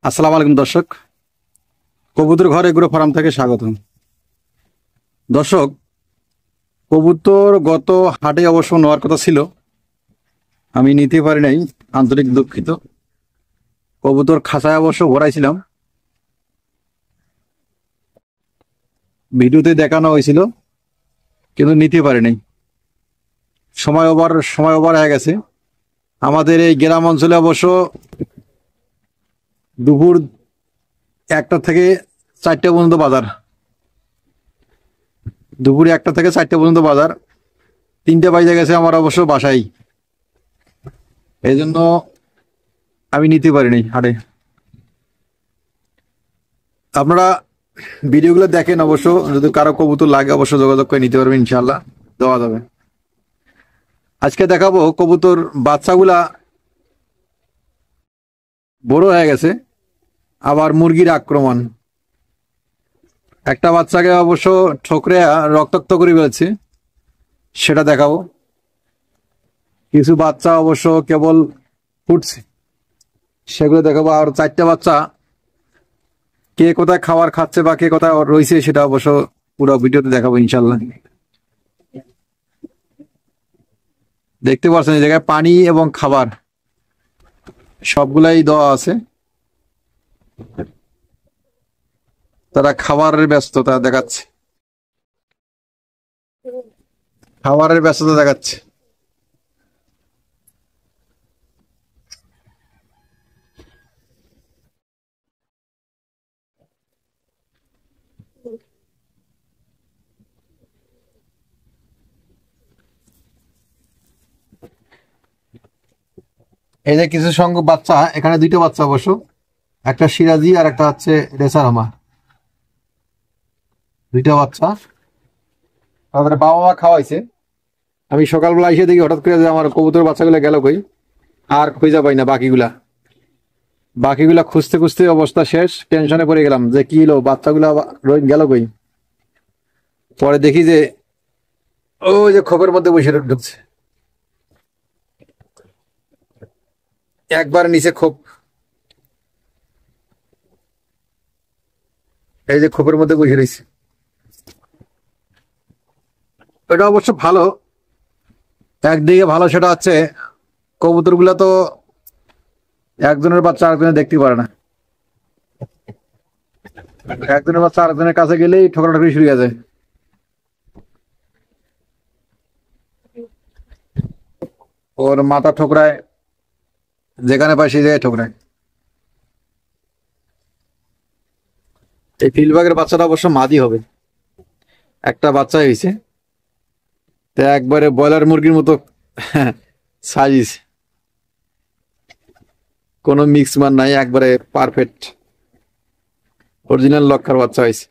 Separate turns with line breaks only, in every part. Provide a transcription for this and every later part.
আসসালামু আলাইকুম দর্শক, কবুতর ঘর এগ্রো ফার্ম থেকে স্বাগতম। দর্শক, কবুতর গত হাটে অবশ্য নেওয়ার কথা ছিল, আমি নিতে পারি নাই, আন্তরিক দুঃখিত। কবুতর খাঁচায় অবশ্য ভরাইছিলাম, ভিডিওতে দেখানো হয়েছিল, কিন্তু নিতে পারি নাই। সময় ওভার হয়ে গেছে। আমাদের এই গ্রাম অঞ্চলে অবশ্য দুপুর 1টা থেকে 4টে পর্যন্ত বাজার। দুপুরে 1টা থেকে 4টে পর্যন্ত বাজার, 3টে বাজে গেছে আমার অবশ্য বাসায়। এই জন্য আমি নিতে পারিনি হাটে। আপনারা ভিডিওগুলো দেখেন, অবশ্য যদি কারো কবুতর লাগে অবশ্য যোগাযোগ করে নিতে পারবেন, ইনশাল্লাহ দেওয়া যাবে। আজকে দেখাবো কবুতর বাচ্চাগুলা বড় হয়ে গেছে, আবার মুরগির আক্রমণ। একটা বাচ্চাকে অবশ্য ঠোকরে রক্তাক্ত করে ফেলছে, সেটা দেখাবো। কিছু বাচ্চা অবশ্য কেবল ফুটছে, সেগুলো দেখাবো। আর 4টে বাচ্চা কে কোথায় খাবার খাচ্ছে বা কে কোথায় রয়েছে সেটা অবশ্য পুরো ভিডিওতে দেখাবো ইনশাল্লাহ। দেখতে পাচ্ছেন এই জায়গায় পানি এবং খাবার সবগুলাই দেওয়া আছে। তারা খাবারের ব্যস্ততা দেখাচ্ছে, খাবারের ব্যস্ততা দেখাচ্ছে। এই যে কিছু সংখ্যক বাচ্চা, এখানে 2টা বাচ্চা অবশ্য, একটা সিরাজি আর একটা হচ্ছে রেসারামা। 2টা বাচ্চা তাদের বাবা মা খাওয়াইছে। আমি সকালবেলা এসে দেখি হঠাৎ করে যে আমার কবুতর বাচ্চাগুলো গেল কই, আর খুঁজে পাই না। বাকিগুলা খুঁজতে খুঁজতে অবস্থা শেষ, টেনশনে পড়ে গেলাম যে কি হলো, বাচ্চাগুলা গেল কই। পরে দেখি যে ওই যে খোপের মধ্যে বসে ঢুকছে, একবার নিচে খোপ, এই যে খোপের মধ্যে বসে রয়েছে। এটা অবশ্য ভালো, একদিকে ভালো, সেটা হচ্ছে কবুতর গুলা তো একজনের বাচ্চা আরেকজনের দেখতে পারে না। একজনের বাচ্চা আরেকজনের কাছে গেলেই ঠোকরাঠুকরি শুরু হয়ে যায়। ওর মাথা ঠোকরায়, যেখানে পায় সেই জায়গায় ঠোকরায়। এই ফিল্ডবাগের বাচ্চাটা অবশ্য মাদি হবে, একটা বাচ্চা হয়েছে, তো একবারে ব্রয়লার মুরগির মতো সাইজ, কোনো মিক্স মান নাই, একবারে পারফেক্ট অরিজিনাল লক্ষার বাচ্চা হয়েছে।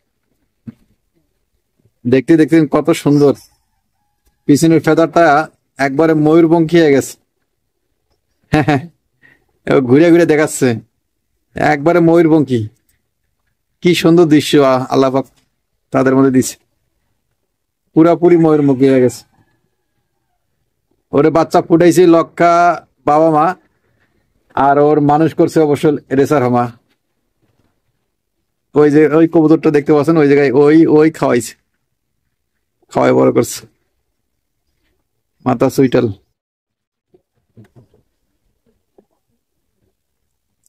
দেখতে দেখতে কত সুন্দর, পিছনের ফেদারটা একবারে ময়ূরপঙ্খী হয়ে গেছে। ঘুরে ঘুরে দেখাচ্ছে, একবারে ময়ূরপঙ্খী। কি সুন্দর দৃশ্য আল্লাহ পাক তাদের মধ্যে দিচ্ছে, পুরাপুরি ময়ূরমুখী হয়ে গেছে। ওরে বাচ্চা ফুটাইছে লক্ষা বাবা মা, আর ওর মানুষ করছে অবশ্য রেসার মা। ওই যে ওই কবুতরটা দেখতে পাচ্ছেন, ওই জায়গায় ওই ওই খাওয়াইছে, খাওয়াই বড় করছে। মাথা সুইটাল।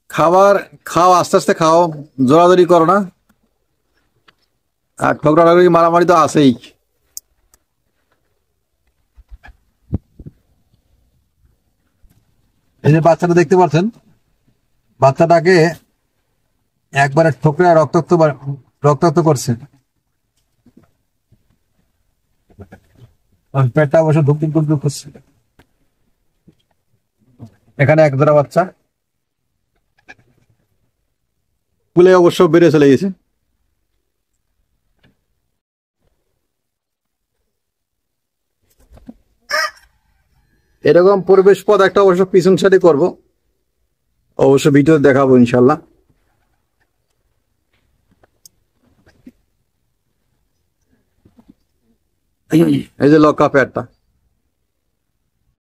খাবার খাও, আস্তে আস্তে খাও, জোরাজোরি করো না। আর ঠোকরাঠুকরি মারামারি তো আছেই। এই যে বাচ্চাটা দেখতে পাচ্ছেন, বাচ্চাটাকে একবারে ঠোকরা রক্তাক্ত করছে। পেটটা অবশ্য ধুক ধুক ধুক করছে। এখানে এক জোড়া বাচ্চা কুলে অবশ্য বেড়ে চলে গেছে। এরকম পরিবেশ পথ একটা অবশ্য পিছন সাইডে করবো, অবশ্য ভিডিও দেখাবো ইনশাল্লাহ। এই যে লক্কা পেয়ারটা,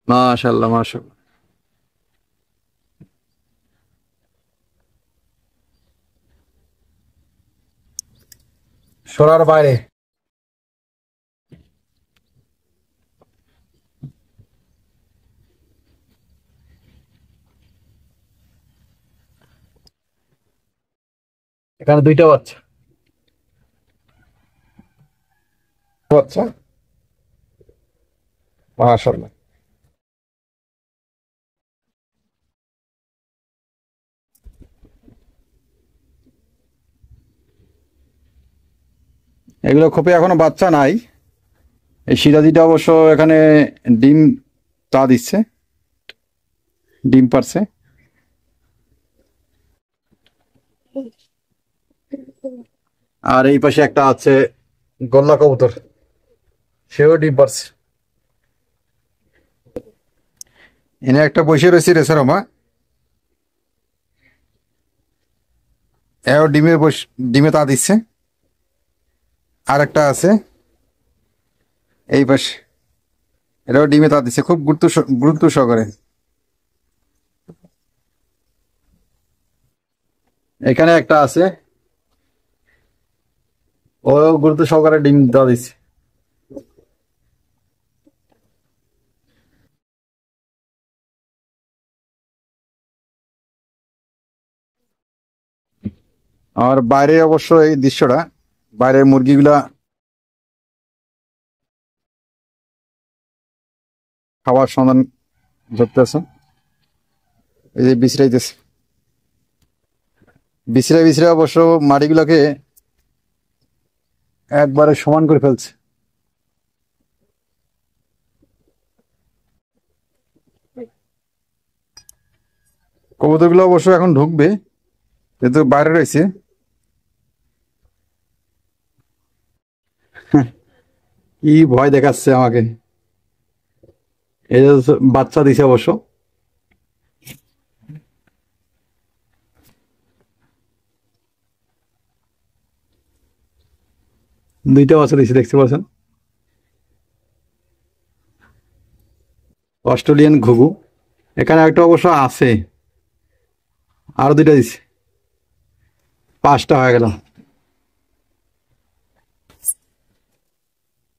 মাশাল্লাহ মাশাল্লাহ। সরার বাইরে। এখানে দুইটা বাচ্চা। বাচ্চা মাশাআল্লাহ। এগুলো খোপে এখনো বাচ্চা নাই। এই সিরাজিটা অবশ্য এখানে ডিম তা দিচ্ছে, ডিম পারছে। আর এই পাশে একটা আছে গোল্লা কবুতর, সেও ডিম পারছে। এনে একটা বসে রয়েছে রেসারমা, এও ডিমে তা দিচ্ছে। আর একটা আছে এই পাশে, এটাও ডিমে তা দিচ্ছে খুব গুরুত্ব সহকারে। এখানে একটা আছে, ও গুরুত্ব সহকারে ডিম দেওয়া দিচ্ছে। আর বাইরে অবশ্য এই দৃশ্যটা, বাইরের মুরগিগুলা খাবার সন্ধান ধরতেছে। এই যে বিছড়াইতেছে, বিছড়াই বিছড়াই অবশ্য মাটিগুলোকে একবারে সমান করে ফেলছে। কবুতরগুলো অবশ্য এখন ঢুকবে, যেহেতু বাইরে রয়েছে। কি ভয় দেখাচ্ছে আমাকে। এই যে বাচ্চা দিছে অবশ্য। দুইটা বাচ্চা দিছে, দেখতে পাচ্ছেন। অস্ট্রেলিয়ান ঘুঘু এখানে একটা অবশ্য আছে, আরো দুইটা দিছে, 5টা হয়ে গেল।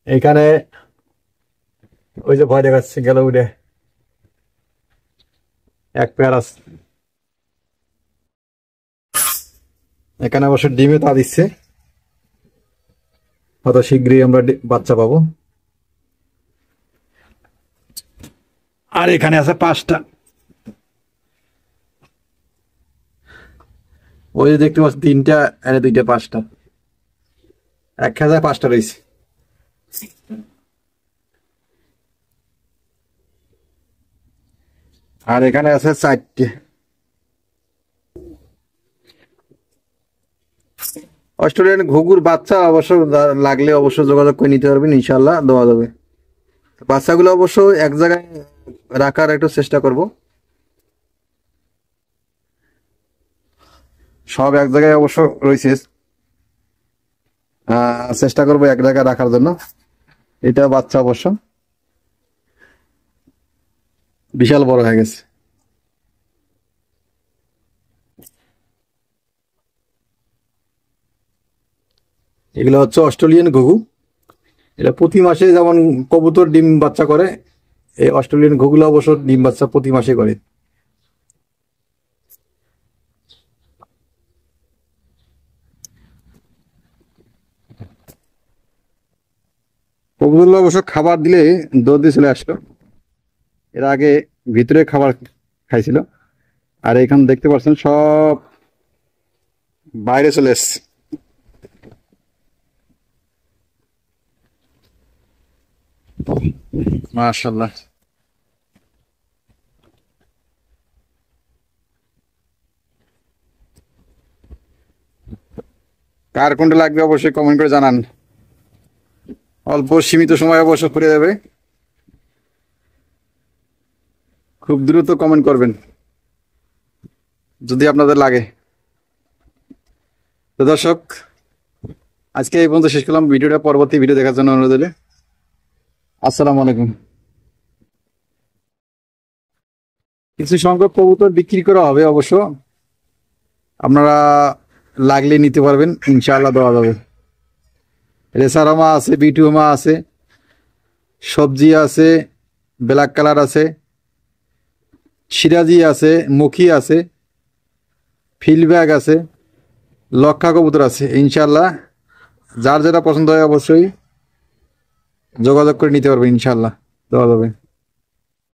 এখানে ওই যে ভয় দেখাচ্ছে গেল উঠে, এক পেয়ার আছে। এখানে অবশ্য ডিমে তা দিচ্ছে, হয়তো শীঘ্রই আমরা বাচ্চা পাবো। আর এখানে আছে 5টা, ওই যে দেখতে পাচ্ছি 3টা, এনে 2টা, 5টা, এক খেজায় 5টা রয়েছে। আর এখানে আছে 4টে। অস্ট্রেলিয়ান ঘুঘুর বাচ্চা অবশ্য লাগলে অবশ্য যোগাযোগ করে নিতে পারবেন, ইনশাল্লাহ দেওয়া যাবে। বাচ্চাগুলো অবশ্য এক জায়গায় রাখার একটু চেষ্টা করব, সব এক জায়গায় অবশ্য রয়েছে, চেষ্টা করবো এক জায়গায় রাখার জন্য। এটা বাচ্চা অবশ্য বিশাল বড় হয়ে গেছে। এগুলো হচ্ছে অস্ট্রেলিয়ান ঘুঘু। এটা প্রতি মাসে যেমন কবুতর ডিম বাচ্চা করে, এই অস্ট্রেলিয়ান ঘুঘুগুলো অবশ্য ডিম বাচ্চা প্রতি মাসে করে। কবুতরগুলো অবশ্য খাবার দিলে দৌড় দিয়ে চলে আসলো। এর আগে ভিতরে খাবার খাইছিল, আর এখানে দেখতে পাচ্ছেন সব বাইরে চলে এসছে। মাশাআল্লাহ। কার কোনটা লাগবে অবশ্যই কমেন্ট করে জানান। অল্প সীমিত সময় অবশ্য করে যাবে, খুব দ্রুত কমেন্ট করবেন যদি আপনাদের লাগে। তো দর্শক, আজকে এই পর্যন্ত শেষ করলাম ভিডিওটা। পরবর্তী ভিডিও দেখার জন্য অনুরোধ রইল। আসসালামু আলাইকুম। কিছু সংখ্যক কবুতর বিক্রি করা হবে অবশ্য, আপনারা লাগলে নিতে পারবেন, ইনশাআল্লাহ দেওয়া যাবে। রেসারমা আছে, বিটুমা আছে, সবজি আছে, ব্ল্যাক কালার আছে, সিরাজি আছে, মুখী আছে, ফিলব্যাগ আছে, লক্ষা কবুতর আছে। ইনশাল্লাহ যার যেটা পছন্দ হয় অবশ্যই যোগাযোগ করে নিতে পারবে, ইনশাল্লাহ দেওয়া যাবে।